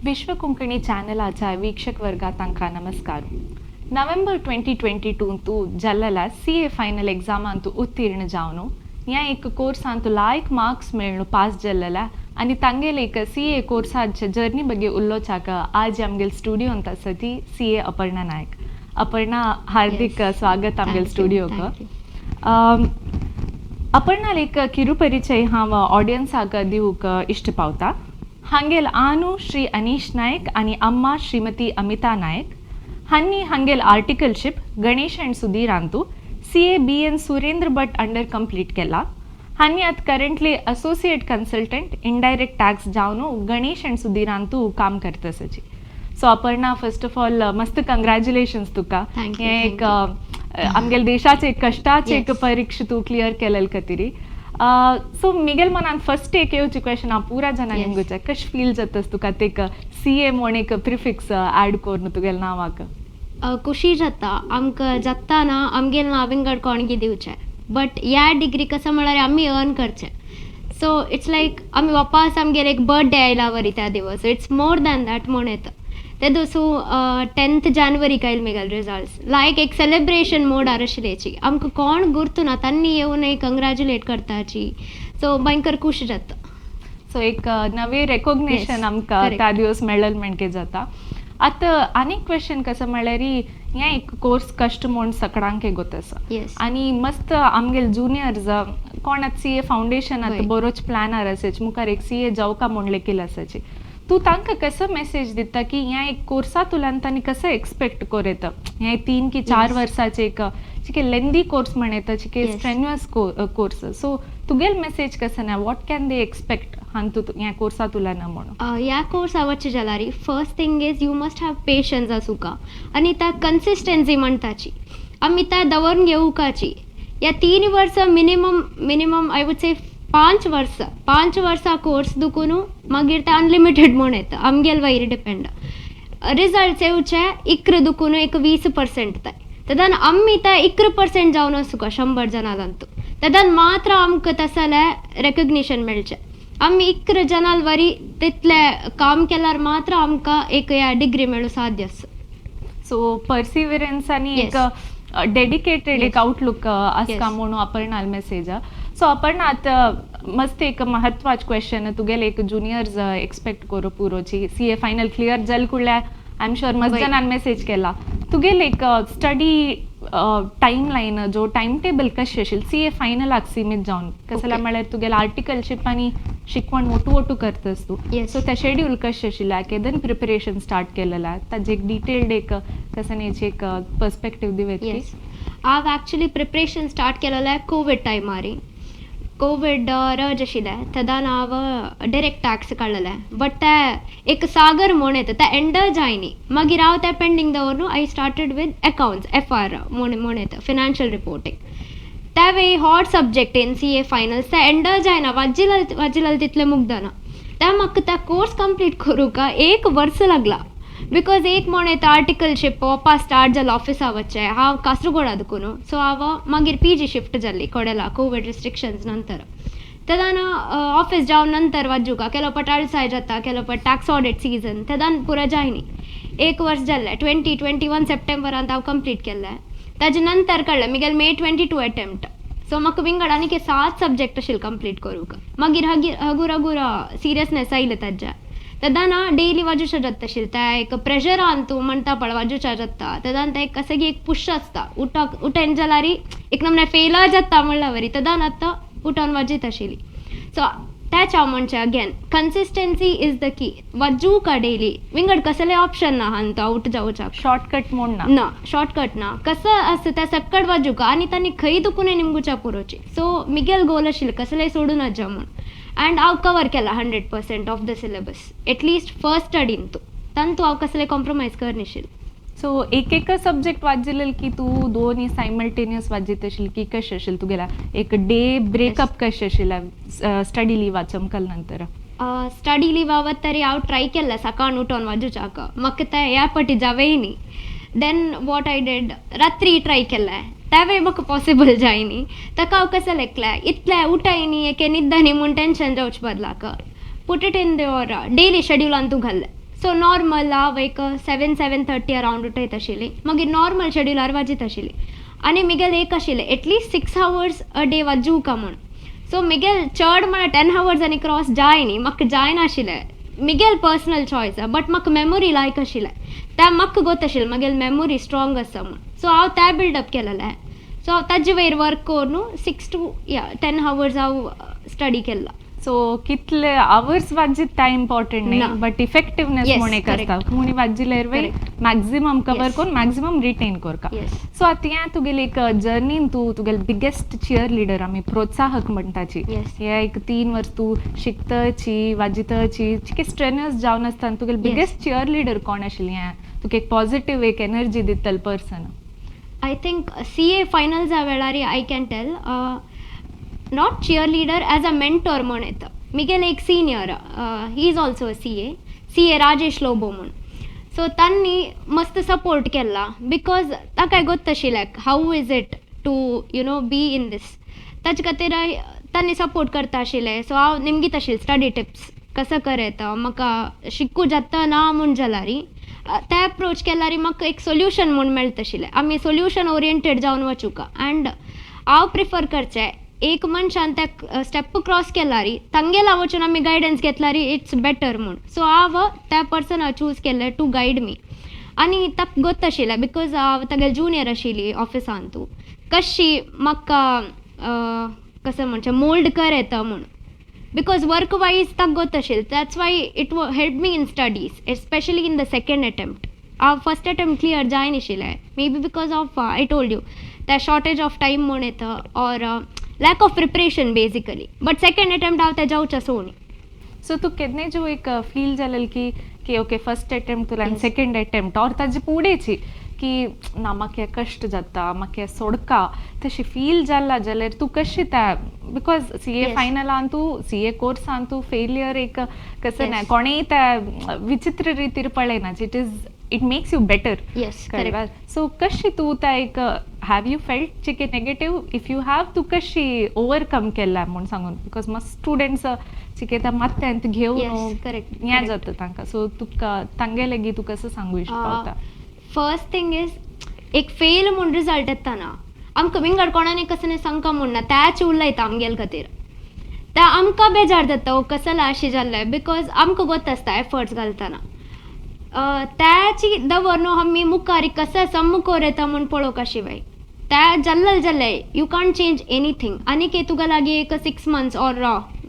विश्व कोंकणी चॅनलाच्या वीक्षक वर्गातांका नमस्कार. November 2022 जल्लला CA final एग्जामांतू उत्तीर्ण जावनो या एक कोर्सांतू लायक मार्क्स मेळणू पास जल्लला आणि तांगेल एक CA कोर्साच्या जर्नी ಬಗ್ಗೆ उल्लोचाक आज आमगेल स्टुडिओ ಅಂತ ಸತಿ CA अपर्णा नायक. अपर्णा हार्दिक स्वागत आमगेल स्टुडिओक. अपर्णाल एक ಕಿರು ಪರಿಚಯ हांव ऑडियन्साक दिवूक इश्ट पावता. हांगेल आनू श्री अनीश नायक आणि अम्मा श्रीमती अमिता नायक हांनी हांगेल आर्टिकलशिप गणेश अँड सुधीर हांतू CA BN Surendra Bhat under complete केला. हांनी आत currently associate consultant indirect tax जावनो गणेश अँड सुधीर हांतू काम करतसची. So Aparna first of all मस्त कंग्रॅच्युलेशन्स तुका. हे एक आमगेल देशाचे कष्टाचे एक परीक्षा तू क्लियर केलेल कतिरी. सो मिगेल मनान फर्स्ट एक येवची क्वेश्चन हांव पुरा जाणां निमगुचे कशें फील जातास तुका ते CA म्हूण एक प्रिफिक्स ऍड करून तुगेल नांवाक. खुशी जाता आमकां जाताना आमगेल नांव विंगड कोणगी दिवचें बट ह्या डिग्री कसं म्हळ्यार आमी अर्न करचें. सो इट्स लायक आमी वापस आमगेर एक बर्थडे आयला वरी त्या दिवस. So it's more than that म्हूण येता ते दिसू 10th जानेवारी कायल मिगेल रिजल्ट्स लायक एक सेलिब्रेशन मोड आशिल्लेची आमकां कोण गुर्तू ना तांणी येवन एक कंग्रॅच्युलेट करताची. सो भयंकर खूश जाता. सो एक नवे रेकॉग्नेशन आमकां त्या दिवस मेळल म्हणजे जाता. आतां आनीक क्वेश्चन कसं म्हळ्यार हें एक कोर्स कश्ट म्हूण सगळ्यांक गोत आसा आनी मस्त आमगेल जुनियर्स कोण आतां CA फावंडेशन आतां बरोच प्लॅनर आसाच मुखार एक CA जावका म्हूण लेगीत आसाची. तू तांकां कसं मेसेज दिता की ह्या एक कोर्सा तुल्यान तांणी कसं एक्सपेक्ट करेता हें 3 की 4 वर्साचे एक चिके लेंदी कोर्स म्हणटा चिके स्ट्रेन्युअस कोर्स. सो तुगेल मेसेज कसं ना वॉट कॅन दे एक्सपेक्ट हांतू ह्या कोर्सा तुल्यान म्हणून. ह्या कोर्स आवडचे जाल्यार first thing is you must have patience आसूका आनी त्या कन्सिस्टन्सी म्हणटाची आमी त्या दवरून घेवकाची. ह्या 3 वर्सां मिनिमम आय वूड से 5 वर्सां कोर्स दुखून मागीर ते अनलिमिटेड म्हूण येता आमगेल वयर डिपेंड. रिजल्ट्स येवचे इक्र दुखून एक 20% ताय तेदान आमी ते 1% जावन आसूका 100 जनांतू तेदान मात्र आमकां तसलें रेकग्निशन मेळचें. आमी 1 जनाल वरी तितले काम केल्यार मात्र आमकां एक ह्या डिग्री मेळूं साध्य आसा. सो पर्सिविरन्स आनी एक डेडिकेटेड एक आउटलुक आसता म्हणून अपर्णाल मेसेज. सो अपर्णा आतां मस्त एक महत्वाचो क्वेश्चन तुगेले एक जुनियर्स एक्सपेक्ट करू पुरोची CA फायनल क्लियर जाल कुडल्या आय एम शुअर मस्त जणांनी मेसेज केला. तुगेले एक स्टडी टाइम लाईन जो टाइम टेबल कशें आशिल्लें CA फायनलाक सीमीत जावन कसं म्हळ्यार तुगेले आर्टिकलशिप आनी शिकवण मोटू करतस तू. सो ते शेड्यूल कशें आशिल्लें केदन प्रिपरेशन स्टार्ट केलेला ताजे एक डिटेल्ड एक कसं न्ही एक पर्स्पेक्टीव दिवेत. हांव एक्चुली प्रिपरेशन स्टार्ट केलेलें कोविड टायमार. कोविड रज आशिल्लें तेदान हांव डायरेक्ट टॅक्स काडलेलें बट ते एक सागर म्हूण येता ते एंडर जायनी मागीर हांव ते पेंडींग दवरून I started with accounts FR म्हूण येता फिनान्शियल रिपोर्टींग. त्या वेळी hot subject in CA finals ते एंडर जायना वाजिलाल तितलें मुग्धना त्या म्हाका त्या कोर्स कंप्लीट करूंक 1 वर्स लागला बिकॉज एक म्हूण येता आर्टिकलशिप वापस स्टार्ट जालो ऑफिसा वच्चें हांव कासरगोडा दुखून. सो हांव मागीर PG शिफ्ट जाल्ली कोडेला कोविड रिस्ट्रिक्शन्स नंतर. तेदान ऑफिस जावन नंतर वाजूका केलो पट अळसाय जाता केलो पट टॅक्स ऑडिट सीजन तेदान पुरो जायनी 1 वर्स जाल्लें. 2021 सप्टेंबरांत हांव कंप्लीट केल्लें. ताजे नंतर कळ्ळें मिगेल मे 22 अटेम्प्ट. सो म्हाका विंगड आनीक 7 सब्जेक्ट आशिल्ले कंप्लीट करूंक मागीर हगूर सिरियसनेस आयलें ताज्या. तेदान डेली वाजूचें जाता आशिल्लें ते एक प्रेशरान तूं म्हणटा पळय वाजूचें जाता तेदान ते कशें एक पुश आसता उठेन जाल्यार एक नमने फेलर जाता म्हणल्यार वरी तेदान आतां उठोन वाजयत आशिल्ली. सो तेच हांव म्हणचें again consistency is the key वाजूका daily विंगड कसलें ऑप्शन ना हांत आउट जावच्याक शॉर्टकट म्हूण ना शॉर्टकट ना कसं आसता त्या सक्कड वाजूका आनी तांणी खंय दुखून निमगुच्या पुरोची. सो मिगेल गोल आशिल्लें कसलेंय सोडूनच जा म्हूण अँड हांव कवर केला 100% of the syllabus at least first स्टडीन तांतू हांव कसलें कॉम्प्रोमायज करनाशिल्लें. सो एक सब्जेक्ट वाजिल्लें की तूं दोन्ही सायमल्टेनियस वाजयत आशिल्ली की कशें आशिल्लें तुगेला एक डे ब्रेकअप कशें आशिल्लें स्टडी लिवाचो मुखाल नंतर. स्टडी लीव आवत तरी हांव ट्राय केल्लें सकाळ उठोन वाजूच्याक म्हाका ते ह्या फाटी जावंय न्ही. देन वॉट आय डीड रात्री ट्राय केल्लें त्या वेळी म्हाका पॉसिबल जायनी ताका हांव कशें लेखलें इतलें उठायनी एके न्हिदनी म्हूण टेन्शन जावचे बदलाक put it in your daily शेड्युलान तूं घाल्लें सो नॉर्मल हांव एक 7:30 अरावंड उठयत आशिल्ली मागीर नॉर्मल शेड्युलार वाजयत आशिल्ली आनी म्हगेल एक आशिल्लें एटलीस्ट 6 hours अ डे वाजूंका म्हूण सो म्हगेल चड म्हळ्यार 10 hours आनी क्रॉस जाय न्ही म्हाका जायनाशिल्लें म्हगेल पर्सनल चॉयस बट म्हाका मेमोरी लायक आशिल्लें त्या म्हाका गोत आशिल्लें म्हगेल मेमोरी स्ट्रॉंग आसा म्हूण सो हांव तें बिल्डअप केलेलें सो हांव ताजे वयर वर्क करून 6 to 10 hours हांव स्टडी केला सो कितले आवर्स वाजित त्या इम्पॉर्टंट ना. नाही बट इफेक्टिवनेस Yes, म्हणून एक correct. आसता मुणी वाजिलेर वय Correct. Maximum cover Yes. करून मॅक्झिमम रिटेन करता Yes. सो आता तुगेले एक जर्नीन तू तुगेले बिगेस्ट चियर लिडर आमी प्रोत्साहक म्हणटाची Yes. हे एक 3 वर्स तू शिकतची वाजितची चिके स्ट्रेनर्स जावन आसतना तुगेले Yes. बिगेस्ट चियर लिडर कोण आशिल्ली हें तुका एक पॉझिटिव्ह एक एनर्जी दितल पर्सन आय थिंक CA फायनल्सा वेळार I can tell not cheerleader as a mentor म्हूण येता म्हगेल एक senior he is also CA Rajesh Lobo म्हूण सो तांणी मस्त सपोर्ट केला बिकॉज ताका गोत आशिल्लें how is it to you know be in this ताचे खातीर तांणी सपोर्ट करता आशिल्लें सो हांव निमगीत आशिल्लें स्टडी टिप्स कसं करता म्हाका शिकू जाता ना म्हूण जाल्यार ते अप्रोच केल्यार म्हाका एक सोल्युशन म्हूण मेळटा आशिल्लें आमी सोल्युशन ओरिएंटेड जावन वचूंका अँड हांव प्रिफर करचें एक मनशान त्या स्टेप क्रॉस केल्यार तांगेला वचून आमी गायडन्स घेतल्यार इट्स बेटर म्हूण सो हांव त्या पर्सना चूज केल्लें टू गायड मी आनी ताका गोत आशिल्लें बिकॉज हांव तागेले जुनियर आशिल्ली ऑफिसान तूं कशी म्हाका कसं म्हणचें मोल्ड कर येता म्हूण बिकॉज वर्क वायज ताका गोत आशिल्लें that's why it help me in studies especially in the second attempt हांव फर्स्ट अटेम्प्ट क्लियर जायनाशिल्लें maybe because of I told you त्या शॉर्टेज ऑफ टायम म्हूण येता or lack of preparation basically but second attempt हांव ते जावचें सोडूं so तू केन्ना जो एक फील जालें की ओके फर्स्ट अटेम्प्ट तुला Yes. सेकंड अटेम्प्ट और ताजे फुडेंची की ना म्हाका हें कश्ट जाता म्हाका हें सोडका तशी फील जाला जाल्यार तूं कशी त्या बिकॉज CA Yes. फायनलान तूं CA कोर्सान तूं फेलियर एक कसं Yes. नाही कोणेय त्या विचित्र रितीर पळयना it makes you better yes correct so कशी तू त्या एक हॅव यू फेल्ट चिके नेगेटिव्ह इफ यू हॅव तू कशी ओवरकम केला म्हणून सांगून बिकॉज मस्त स्टुडंट्स चिके त्या मात्यांत घेवन Yes, correct, हें correct. जाता तांकां सो तुका तांगे लेगी तू कसं सांगू इश्ट फर्स्ट थिंग इज एक फेल म्हूण रिजल्ट येताना आमकां विंगड कोणाने कसं नाही सांगता म्हूण ना त्याच उरलायता आमगेल खातीर त्या आमकां बेजार जाता ओ कसं अशें जाल्लें बिकॉज आमकां गोत आसता एफर्ट्स घालतना त्याची दवर न्हू आमी मुखार कसं सम्मुखोर येता म्हूण पळोवका शिवाय त्या जाल्लें यू कांट चेंज एनीथींग आनीक तुका लागीं एक 6 months or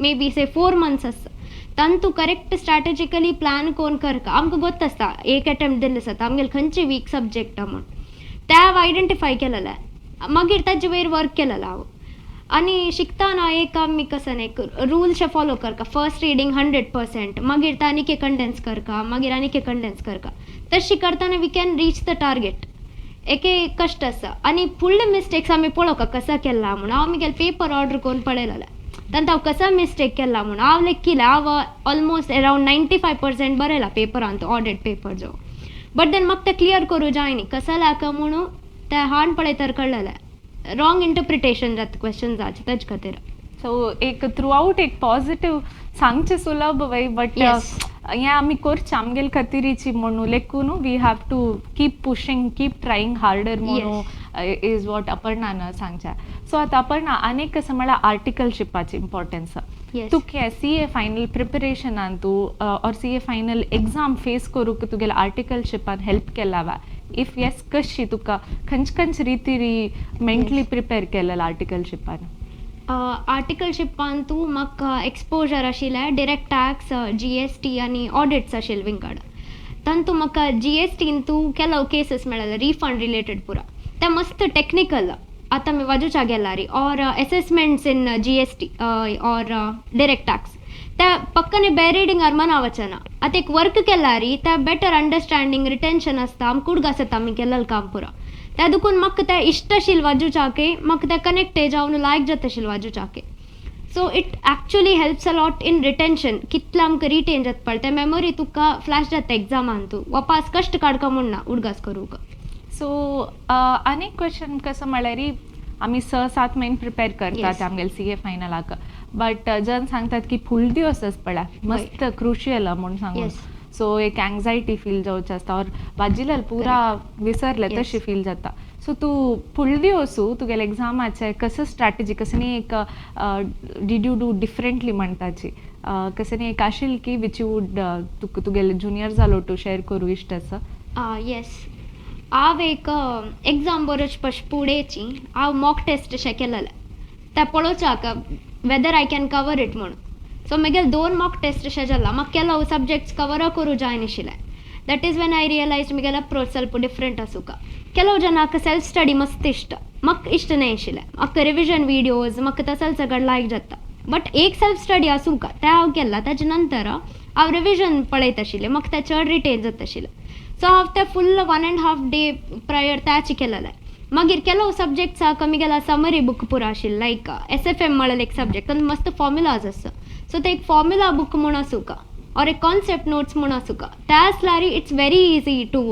may be say 4 months आसता तान तूं करेक्ट स्ट्रॅटेजिकली प्लॅन कोन्न करता आमकां गोत आसता एक अटेम्प्ट दिल्ले आसता आमगेले खंयचे वीक सब्जेक्ट म्हूण ते हांव आयडेंटिफाय केलेलें मागीर ताजे वयर वर्क केलेलें हांव आनी शिकतना एक आमी कसं एक रुल्स फॉलो करता फर्स्ट रिडींग 100% मागीर ते आनीक एक कंडेन्स करता मागीर आनीक एक कंडेन्स करता तशी करतना we can reach the target एक कश्ट आसा आनी फुडले मिस्टेक्स आमी पळोवका कसा केला म्हूण हांव म्हगेले पेपर ऑर्डर करून पळयलेलें तांत हांव कसा मिस्टेक केला म्हूण हांव लेखिल्लें हांव ऑलमोस्ट अरावंड 95% बरयला पेपरान तो ऑडिट पेपर जो बट देन म्हाका तें क्लियर करूं जाय न्ही कसा लाका म्हणून तें हांण पळयतर कळलेलें रॉंग इंटरप्रिटेशन जाता क्वेश्चन्साचें ताजे खातीर सो एक थ्रू आउट एक पॉझिटिव्ह सांगचे सुलभ वय बट Yes. हें आमी करचें आमगेले खातीरीची म्हणून लेकून we have to keep pushing keep trying harder म्हणून इज वॉट अपर्णान सांगच्या सो आतां अपर्णा आनीक कसं म्हळ्यार आर्टिकलशिपाची इम्पॉर्टन्स Yes. तुका CA फायनल प्रिपरेशनान तूं or CA final exam face करूंक तुगेल्या आर्टिकलशिपान हेल्प केला वा इफ येस कशी तुका खंयचे रितीरी मेंटली प्रिपेर केलें आर्टिकलशिपान आर्टिकलशिपान तूं म्हाका एक्सपोजर आशिल्लें डिरेक्ट टॅक्स GST आनी ऑडिट्स आशिल्ले विंगड तातूंत म्हाका GSTन तूं केलो केसीस मेळ्ळे रिफंड रिलेटेड पुरा ते मस्त टेक्निकल आतां आमी वाजूच्या गेल्यार or assessments in GST or direct tax ते पक्कने बे रिडिंगार मना वचना आतां एक वर्क केल्यार ते बेटर अंडरस्टँडींग रिटेन्शन आसता आमकां कुडग आसता आमी केलेलें काम पुरा त्या दुखून म्हाका तें इश्ट आशिल्लें वाजूच्याके म्हाका तें कनेक्ट जावन लायक जाता आशिल्लें वाजूच्याके so it actually helps a lot in retention कितलें आमकां रिटेन जाता पळय तें मेमोरी तुका फ्लॅश जाता एग्जामान तूं वापस कश्ट काडका म्हूण ना उडगास करूंक सो आनीक क्वेश्चन कसं म्हळ्यार आमी 6-7 म्हयने प्रिपेर करतात Yes. आमगेले CA फायनलाक बट जन सांगतात की फूल दिवस पळय मस्त क्रुशियल म्हणून सांगून Yes. सो एक एंग्जायटी फील जावचे आसता और वाजिल्याल पुरा विसरले Yes. तशी फील जाता. सो तूं फुडली वचू तुगेले एग्जामाचे कसं स्ट्रॅटेजी कसनी एक डीड यू डू डिफरंटली म्हणटाची कसनी एक आशिल्ली की विच यू वूड तुगेले जुनियर जालो टू शेअर करू इश्ट आसा. येस हांव एक एग्जाम बरोवचे पयलीं फुडेंची हांव मॉक टेस्ट शे केलेले ते पळोवच्याक whether I can cover it म्हणून. सो म्हगेले 2 मॉक टेस्ट शे जाला म्हाका केलो सब्जेक्ट्स कवर करूं जाय नाशिल्ले. That is when I realise म्हगेलो अप्रोच ಸ್ವಲ್ಪ ಡಿಫ್ರೆಂಟ್ आसूं ಕೆಲವು ಜನಕ್ಕೆ ಸೆಲ್ಫ್ ಸ್ಟಡಿ ಮಸ್ತ್ ಇಷ್ಟ म्हाका इश्ट नाही आशिल्लें म्हाका रिविजन विडियोज म्हाका तसं सगळं लायक जाता बट एक सेल्फ स्टडी आसूं का तें हांव केला ताजे नंतर हांव रिविजन पळयत आशिल्लें म्हाका तें चड रिटेन जाता आशिल्लें. सो हांव तें फुल्ल 1.5 डे प्रायर त्याची केलेलें. मागीर ಕೆಲವು सब्जेक्ट्साक आमगेला समरी बूक पुरो आशिल्लो लायक SFM म्हणलें एक सब्जेक्ट तातूंत मस्त फॉर्म्युलाज आसा. सो ते एक फॉर्म्युला बूक म्हूण आसूं का और एक कॉन्सेप्ट नोट्स म्हूण आसूं का ते आसल्यार it's very easy to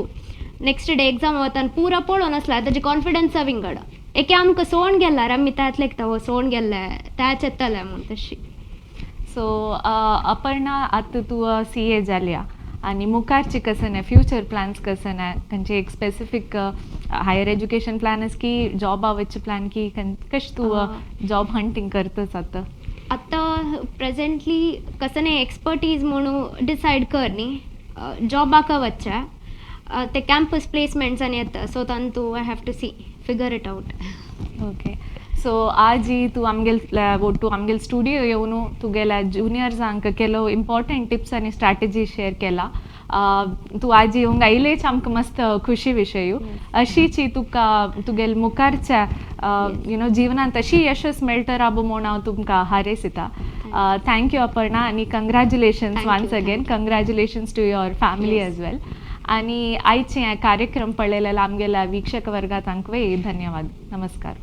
next day exam वताना पुरो पळोवन आसल्यार ताजे कॉन्फिडन्स विंगड एक आमकां सोण गेल्यार आमी त्यातले सोण गेल्ले त्याच येतले म्हूण तशी. सो अपर्णा आतां तूं CA जाल्या आणि मुखारची कसं नाही फ्युचर प्लॅन्स कसं नाही त्यांचे एक स्पेसिफिक हायर एज्युकेशन प्लॅन आस की जॉब आवचे प्लॅन की कशें तूं जॉब हंटिंग करतस आतां प्रेझेंटली कसं नाही एक्सपर्टीज म्हणून डिसायड कर न्ही जॉबाक वच्चे ते कॅम्पस प्लेसमेंट्स आनी येता सो तांतू I have to see figure it out. Okay so आज तूं आमगेल स्टुडियो येवन तुगेल्या जुनियर्सांक केलो इम्पॉर्टंट टिप्स आनी स्ट्रॅटेजी शेअर केला. तूं आज येवंक आयलेच आमकां मस्त खुशी विशय अशीच तुका तुगेल मुखारच्या जिवनांत अशी यशस मेळटा राबो म्हूण हांव तुमकां हारयसिता. थँक्यू अपर्णा आनी congratulations once again congratulations to your family as well. आणि आयचे कार्यक्रम पळयलेला आमगेल्या वीक्षक वर्गात धन्यवाद. नमस्कार.